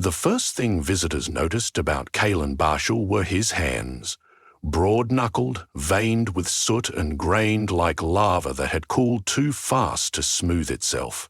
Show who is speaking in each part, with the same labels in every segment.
Speaker 1: The first thing visitors noticed about Kalen Barshal were his hands, broad-knuckled, veined with soot and grained like lava that had cooled too fast to smooth itself.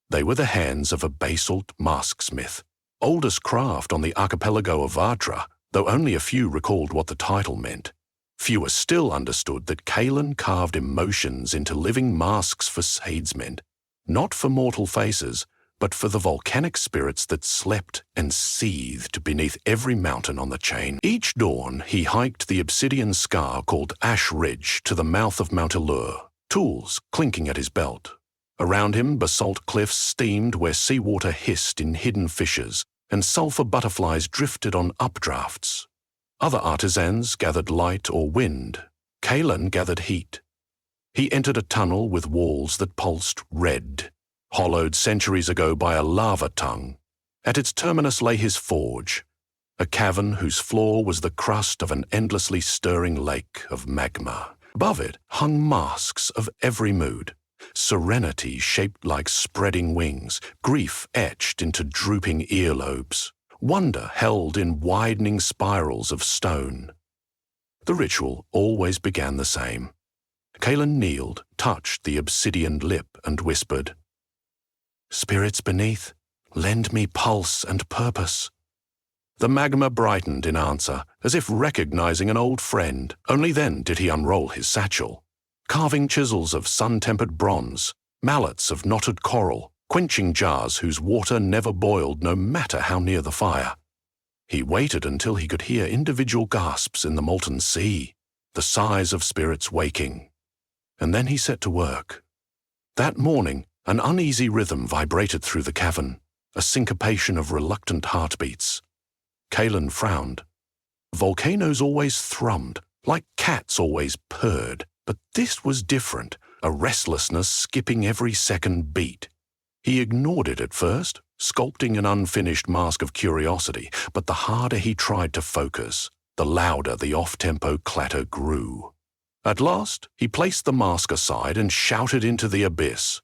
Speaker 1: They were the hands of a basalt masksmith, oldest craft on the archipelago of Vatra, though only a few recalled what the title meant. Fewer still understood that Kalen carved emotions into living masks for sadesmen, not for mortal faces, but for the volcanic spirits that slept and seethed beneath every mountain on the chain. Each dawn, he hiked the obsidian scar called Ash Ridge to the mouth of Mount Allure, tools clinking at his belt. Around him, basalt cliffs steamed where seawater hissed in hidden fissures, and sulfur butterflies drifted on updrafts. Other artisans gathered light or wind. Kalen gathered heat. He entered a tunnel with walls that pulsed red, hollowed centuries ago by a lava tongue. At its terminus lay his forge, a cavern whose floor was the crust of an endlessly stirring lake of magma. Above it hung masks of every mood, serenity shaped like spreading wings, grief etched into drooping earlobes, wonder held in widening spirals of stone. The ritual always began the same. Kalen kneeled, touched the obsidian lip, and whispered, "Spirits beneath, lend me pulse and purpose." The magma brightened in answer, as if recognizing an old friend. Only then did he unroll his satchel. Carving chisels of sun-tempered bronze, mallets of knotted coral, quenching jars whose water never boiled no matter how near the fire. He waited until he could hear individual gasps in the molten sea, the sighs of spirits waking. And then he set to work. That morning, an uneasy rhythm vibrated through the cavern, a syncopation of reluctant heartbeats. Kalen frowned. Volcanoes always thrummed, like cats always purred, but this was different, a restlessness skipping every second beat. He ignored it at first, sculpting an unfinished mask of curiosity, but the harder he tried to focus, the louder the off-tempo clatter grew. At last, he placed the mask aside and shouted into the abyss.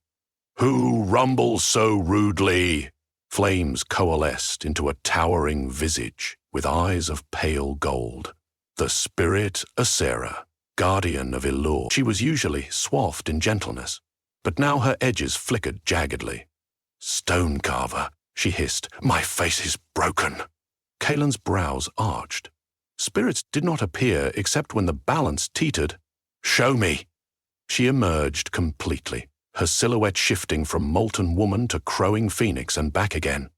Speaker 1: "Who rumbles so rudely?" Flames coalesced into a towering visage with eyes of pale gold. The spirit Asera, guardian of Illur. She was usually swathed in gentleness, but now her edges flickered jaggedly. "Stone carver," she hissed, "my face is broken." Kalen's brows arched. Spirits did not appear except when the balance teetered. "Show me." She emerged completely, her silhouette shifting from molten woman to crowing phoenix and back again.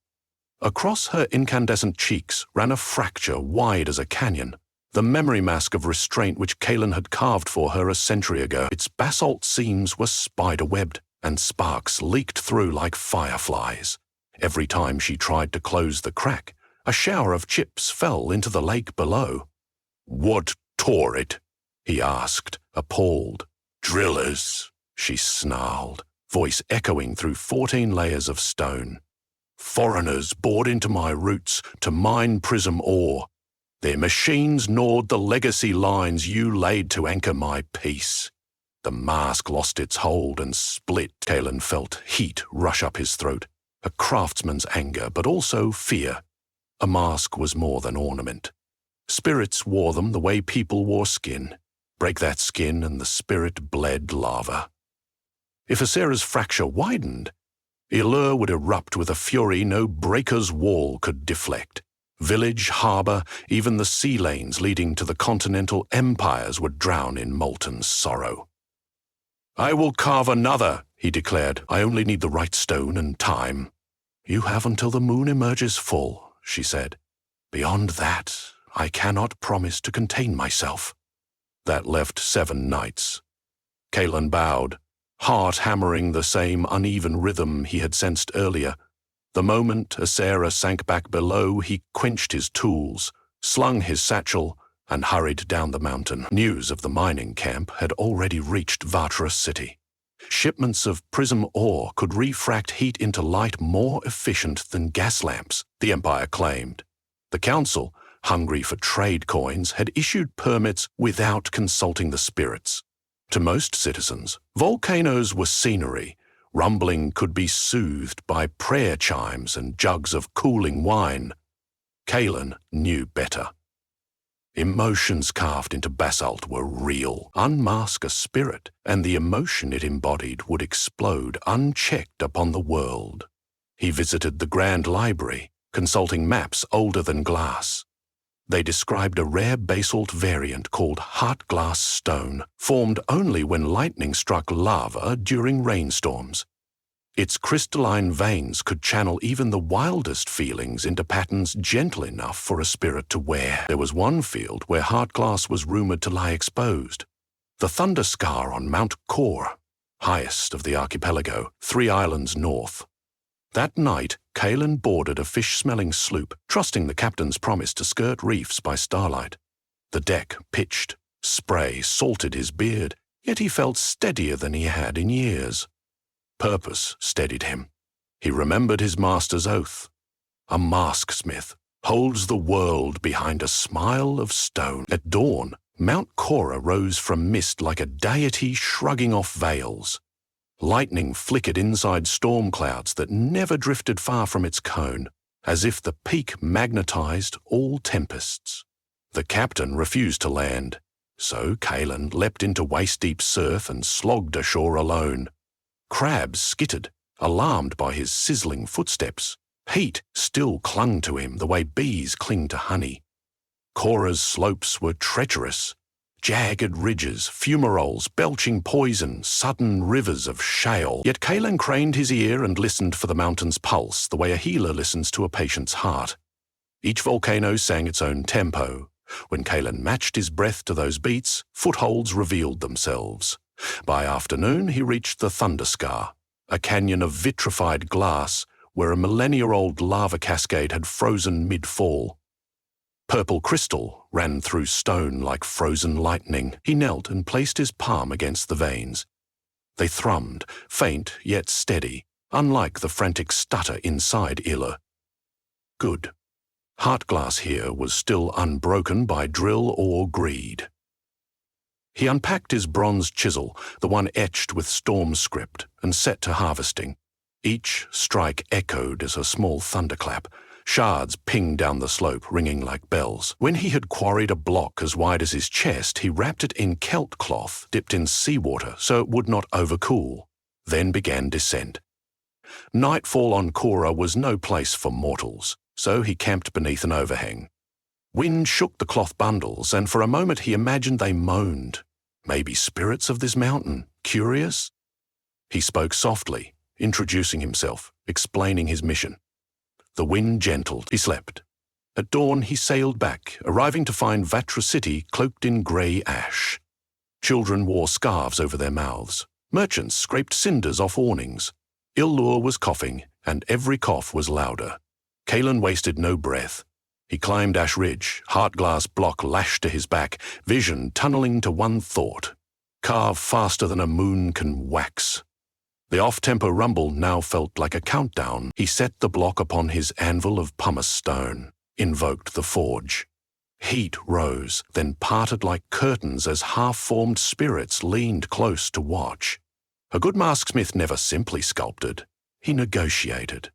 Speaker 1: Across her incandescent cheeks ran a fracture wide as a canyon, the memory mask of restraint which Kalen had carved for her a century ago. Its basalt seams were spider-webbed, and sparks leaked through like fireflies. Every time she tried to close the crack, a shower of chips fell into the lake below. "What tore it?" he asked, appalled. "Drillers," she snarled, voice echoing through 14 layers of stone. "Foreigners bored into my roots to mine prism ore. Their machines gnawed the legacy lines you laid to anchor my peace." The mask lost its hold and split. Kalen felt heat rush up his throat, a craftsman's anger, but also fear. A mask was more than ornament. Spirits wore them the way people wore skin. Break that skin and the spirit bled lava. If Asera's fracture widened, Illur would erupt with a fury no breaker's wall could deflect. Village, harbor, even the sea lanes leading to the continental empires would drown in molten sorrow. "I will carve another," he declared. "I only need the right stone and time." "You have until the moon emerges full," she said. "Beyond that, I cannot promise to contain myself." That left 7 nights. Kalen bowed, heart hammering the same uneven rhythm he had sensed earlier. The moment Asera sank back below, he quenched his tools, slung his satchel, and hurried down the mountain. News of the mining camp had already reached Vatra city. Shipments of prism ore could refract heat into light more efficient than gas lamps, the Empire claimed. The Council, hungry for trade coins, had issued permits without consulting the spirits. To most citizens, volcanoes were scenery, Rumbling could be soothed by prayer chimes and jugs of cooling wine. Caelan knew better. Emotions carved into basalt were real. Unmask a spirit, and the emotion it embodied would explode unchecked upon the world. He visited the Grand Library, consulting maps older than glass. They described a rare basalt variant called heart glass stone, formed only when lightning struck lava during rainstorms. Its crystalline veins could channel even the wildest feelings into patterns gentle enough for a spirit to wear. There was one field where heart glass was rumored to lie exposed, the Thunder Scar on Mount Kor, highest of the archipelago, 3 islands north. That night, Caelan boarded a fish-smelling sloop, trusting the captain's promise to skirt reefs by starlight. The deck pitched, spray salted his beard, yet he felt steadier than he had in years. Purpose steadied him. He remembered his master's oath. A masksmith holds the world behind a smile of stone. At dawn, Mount Kora rose from mist like a deity shrugging off veils. Lightning flickered inside storm clouds that never drifted far from its cone, as if the peak magnetized all tempests. The captain refused to land, so Caelan leapt into waist-deep surf and slogged ashore alone. Crabs skittered, alarmed by his sizzling footsteps. Heat still clung to him the way bees cling to honey. Kora's slopes were treacherous. Jagged ridges, fumaroles, belching poison, sudden rivers of shale. Yet Caelan craned his ear and listened for the mountain's pulse, the way a healer listens to a patient's heart. Each volcano sang its own tempo. When Caelan matched his breath to those beats, footholds revealed themselves. By afternoon, he reached the Thunder Scar, a canyon of vitrified glass where a millennia-old lava cascade had frozen mid-fall. Purple crystal ran through stone like frozen lightning. He knelt and placed his palm against the veins. They thrummed, faint yet steady, unlike the frantic stutter inside Illa. Good. Heart glass here was still unbroken by drill or greed. He unpacked his bronze chisel, the one etched with storm script, and set to harvesting. Each strike echoed as a small thunderclap. Shards pinged down the slope, ringing like bells. When he had quarried a block as wide as his chest, he wrapped it in kelp cloth, dipped in seawater so it would not overcool, then began descent. Nightfall on Kora was no place for mortals, so he camped beneath an overhang. Wind shook the cloth bundles, and for a moment he imagined they moaned. Maybe spirits of this mountain, curious? He spoke softly, introducing himself, explaining his mission. The wind gentled. He slept. At dawn he sailed back, arriving to find Vatra City cloaked in grey ash. Children wore scarves over their mouths. Merchants scraped cinders off awnings. Illur was coughing, and every cough was louder. Caelan wasted no breath. He climbed Ash Ridge, heart-glass block lashed to his back, vision tunneling to one thought. Carve faster than a moon can wax. The off-tempo rumble now felt like a countdown. He set the block upon his anvil of pumice stone, invoked the forge. Heat rose, then parted like curtains as half-formed spirits leaned close to watch. A good masksmith never simply sculpted. He negotiated.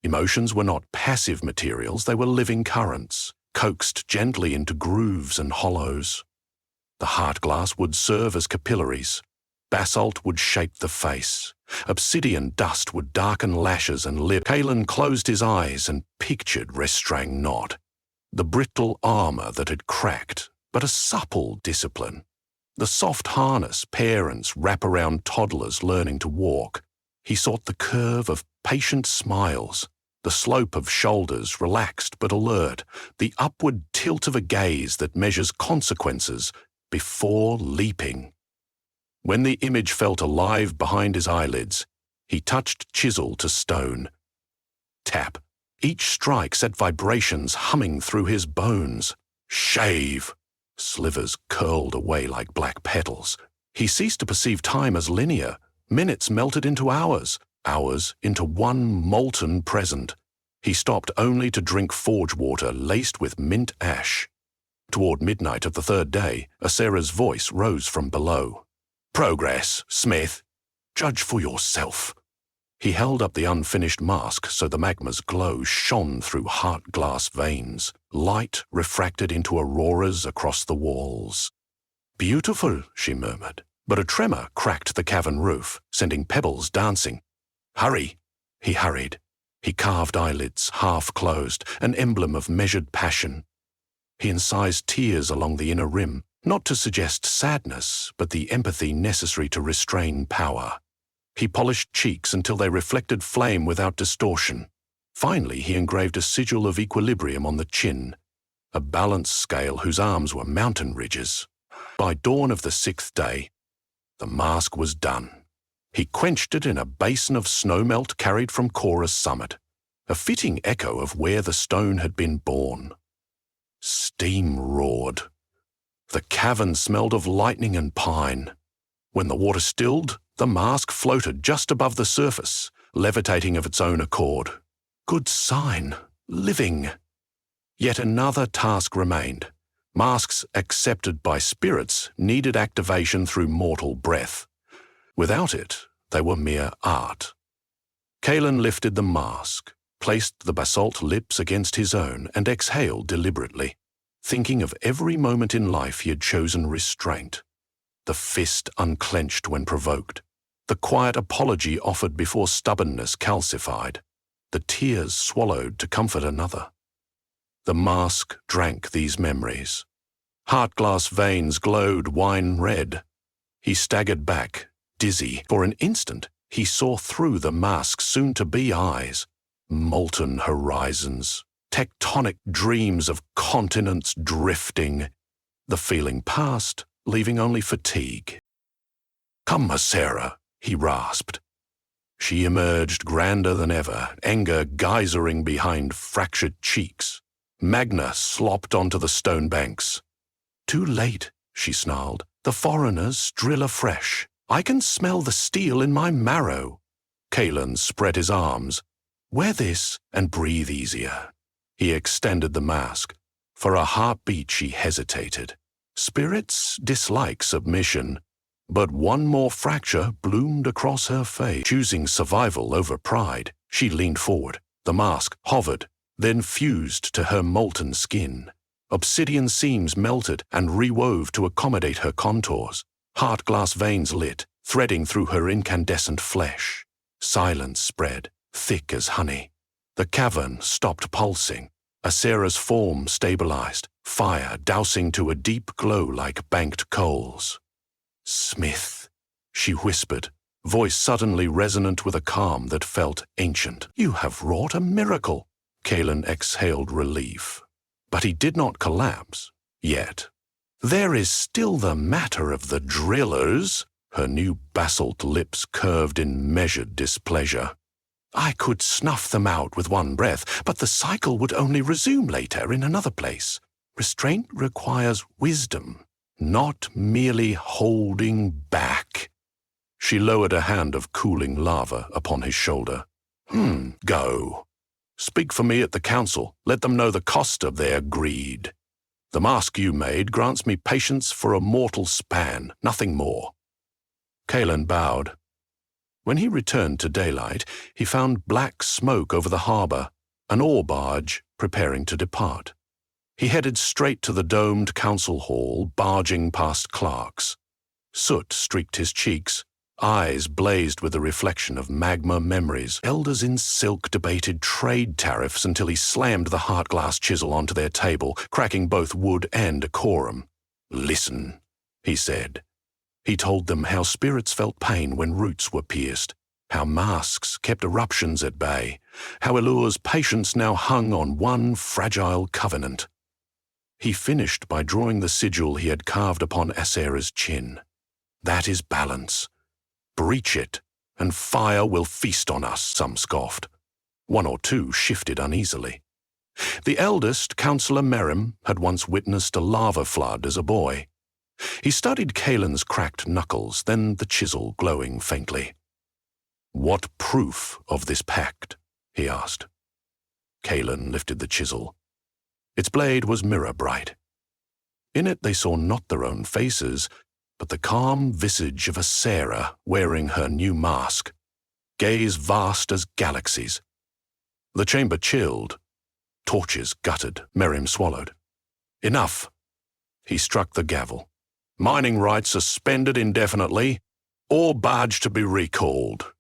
Speaker 1: Emotions were not passive materials, they were living currents, coaxed gently into grooves and hollows. The heart glass would serve as capillaries. Basalt would shape the face. Obsidian dust would darken lashes and lip. Caelan closed his eyes and pictured Restrang not. The brittle armor that had cracked, but a supple discipline. The soft harness parents wrap around toddlers learning to walk. He sought the curve of patient smiles, the slope of shoulders relaxed but alert, the upward tilt of a gaze that measures consequences before leaping. When the image felt alive behind his eyelids, he touched chisel to stone. Tap. Each strike set vibrations humming through his bones. Shave. Slivers curled away like black petals. He ceased to perceive time as linear. Minutes melted into hours, hours into one molten present. He stopped only to drink forge water laced with mint ash. Toward midnight of the third day, Asera's voice rose from below. Progress, Smith. Judge for yourself. He held up the unfinished mask so the magma's glow shone through heart-glass veins, light refracted into auroras across the walls. "Beautiful," she murmured, but a tremor cracked the cavern roof, sending pebbles dancing. "Hurry!" He hurried. He carved eyelids, half closed, an emblem of measured passion. He incised tears along the inner rim, not to suggest sadness, but the empathy necessary to restrain power. He polished cheeks until they reflected flame without distortion. Finally, he engraved a sigil of equilibrium on the chin, a balance scale whose arms were mountain ridges. By dawn of the 6th day, the mask was done. He quenched it in a basin of snowmelt carried from Korah's summit, a fitting echo of where the stone had been born. Steam roared. The cavern smelled of lightning and pine. When the water stilled, the mask floated just above the surface, levitating of its own accord. Good sign. Living. Yet another task remained. Masks accepted by spirits needed activation through mortal breath. Without it, they were mere art. Kaelin lifted the mask, placed the basalt lips against his own, and exhaled deliberately, thinking of every moment in life he had chosen restraint. The fist unclenched when provoked, the quiet apology offered before stubbornness calcified, the tears swallowed to comfort another. The mask drank these memories. Heart-glass veins glowed wine red. He staggered back, dizzy. For an instant, he saw through the mask's soon-to-be eyes. Molten horizons, tectonic dreams of continents drifting. The feeling passed, leaving only fatigue. "Come, Sarah," he rasped. She emerged grander than ever, anger geysering behind fractured cheeks. Magna slopped onto the stone banks. "Too late," she snarled. "The foreigners drill afresh. I can smell the steel in my marrow." Kaelin spread his arms. "Wear this and breathe easier." He extended the mask. For a heartbeat she hesitated. Spirits dislike submission. But one more fracture bloomed across her face. Choosing survival over pride, she leaned forward. The mask hovered, then fused to her molten skin. Obsidian seams melted and rewove to accommodate her contours. Heart-glass veins lit, threading through her incandescent flesh. Silence spread, thick as honey. The cavern stopped pulsing. Asera's form stabilized, fire dousing to a deep glow like banked coals. "Smith," she whispered, voice suddenly resonant with a calm that felt ancient. "You have wrought a miracle." Kaelin exhaled relief. But he did not collapse, yet. "There is still the matter of the drillers." Her new basalt lips curved in measured displeasure. "I could snuff them out with one breath, but the cycle would only resume later in another place. Restraint requires wisdom, not merely holding back." She lowered a hand of cooling lava upon his shoulder. Go. Speak for me at the council. Let them know the cost of their greed. The mask you made grants me patience for a mortal span, nothing more." Kaelin bowed. When he returned to daylight, he found black smoke over the harbor, an ore barge preparing to depart. He headed straight to the domed council hall, barging past clerks. Soot streaked his cheeks. Eyes blazed with the reflection of magma memories. Elders in silk debated trade tariffs until he slammed the heart-glass chisel onto their table, cracking both wood and decorum. "Listen," he said. He told them how spirits felt pain when roots were pierced, how masks kept eruptions at bay, how Elur's patience now hung on one fragile covenant. He finished by drawing the sigil he had carved upon Asera's chin. "That is balance. Breach it, and fire will feast on us," some scoffed. One or two shifted uneasily. The eldest, Councillor Merrim, had once witnessed a lava flood as a boy. He studied Kaelin's cracked knuckles, then the chisel glowing faintly. "What proof of this pact?" he asked. Kaelin lifted the chisel. Its blade was mirror-bright. In it they saw not their own faces, but the calm visage of Asera wearing her new mask. gaze vast as galaxies. The chamber chilled. Torches guttered. Merrim swallowed. Enough. He struck the gavel. Mining rights suspended indefinitely. All barge to be recalled.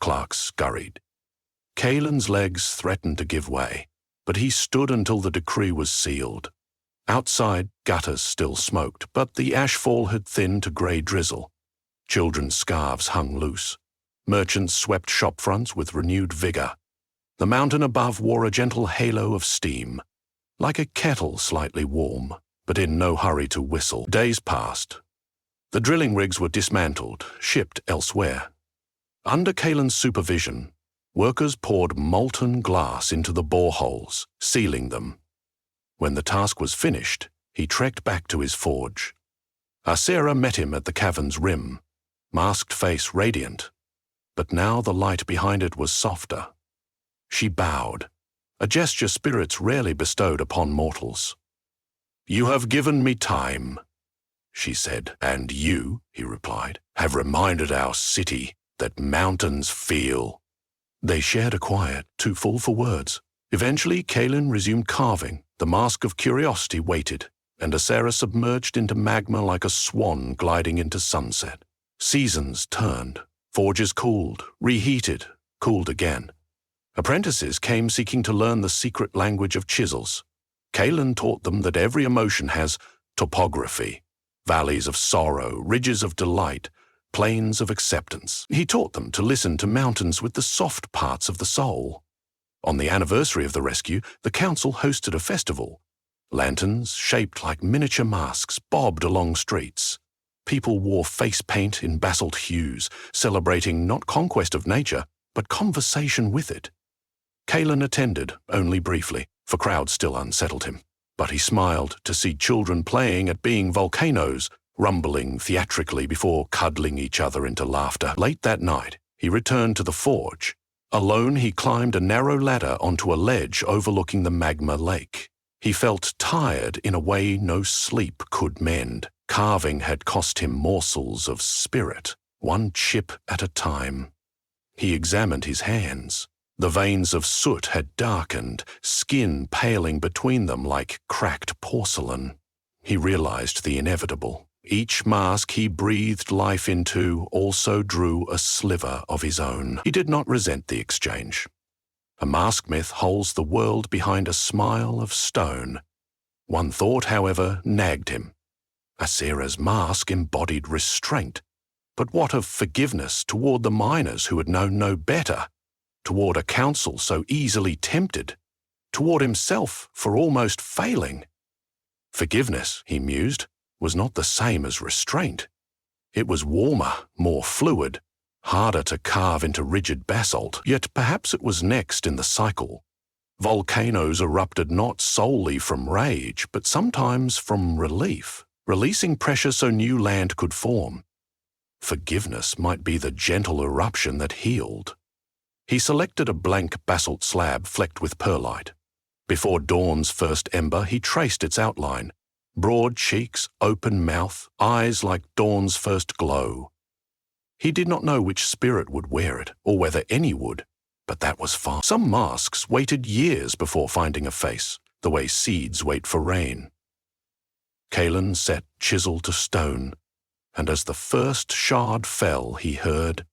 Speaker 1: Clark scurried. Kaelin's legs threatened to give way, but he stood until the decree was sealed. Outside, gutters still smoked, but the ashfall had thinned to grey drizzle. Children's scarves hung loose. Merchants swept shop fronts with renewed vigour. The mountain above wore a gentle halo of steam, like a kettle slightly warm, but in no hurry to whistle. Days passed. The drilling rigs were dismantled, shipped elsewhere. Under Kaelin's supervision, workers poured molten glass into the boreholes, sealing them. When the task was finished, he trekked back to his forge. Asera met him at the cavern's rim, masked face radiant, but now the light behind it was softer. She bowed, a gesture spirits rarely bestowed upon mortals. "You have given me time," she said. "And you," he replied, "have reminded our city that mountains feel." They shared a quiet, too full for words. Eventually, Kaelin resumed carving. The mask of curiosity waited, and Asera submerged into magma like a swan gliding into sunset. Seasons turned. Forges cooled, reheated, cooled again. Apprentices came seeking to learn the secret language of chisels. Kaelin taught them that every emotion has topography, valleys of sorrow, ridges of delight, plains of acceptance. He taught them to listen to mountains with the soft parts of the soul. On the anniversary of the rescue, the council hosted a festival. Lanterns, shaped like miniature masks, bobbed along streets. People wore face paint in basalt hues, celebrating not conquest of nature, but conversation with it. Kaelin attended, only briefly, for crowds still unsettled him. But he smiled to see children playing at being volcanoes, rumbling theatrically before cuddling each other into laughter. Late that night, he returned to the forge. Alone, he climbed a narrow ladder onto a ledge overlooking the magma lake. He felt tired in a way no sleep could mend. Carving had cost him morsels of spirit, one chip at a time. He examined his hands. The veins of soot had darkened, skin paling between them like cracked porcelain. He realized the inevitable. Each mask he breathed life into also drew a sliver of his own. He did not resent the exchange. A mask myth holds the world behind a smile of stone. One thought, however, nagged him. Asera's mask embodied restraint. But what of forgiveness toward the miners who had known no better? Toward a council so easily tempted? Toward himself for almost failing? Forgiveness, he mused, was not the same as restraint. It was warmer, more fluid, harder to carve into rigid basalt, yet perhaps it was next in the cycle. Volcanoes erupted not solely from rage, but sometimes from relief, releasing pressure so new land could form. Forgiveness might be the gentle eruption that healed. He selected a blank basalt slab flecked with perlite. Before dawn's first ember, he traced its outline. Broad cheeks, open mouth, eyes like dawn's first glow. He did not know which spirit would wear it, or whether any would, but that was fine. Some masks waited years before finding a face, the way seeds wait for rain. Kaelin set chisel to stone, and as the first shard fell, he heard,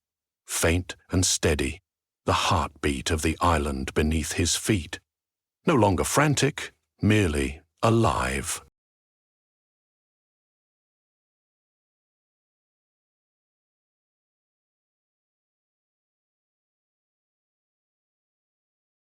Speaker 1: faint and steady, the heartbeat of the island beneath his feet. No longer frantic, merely alive.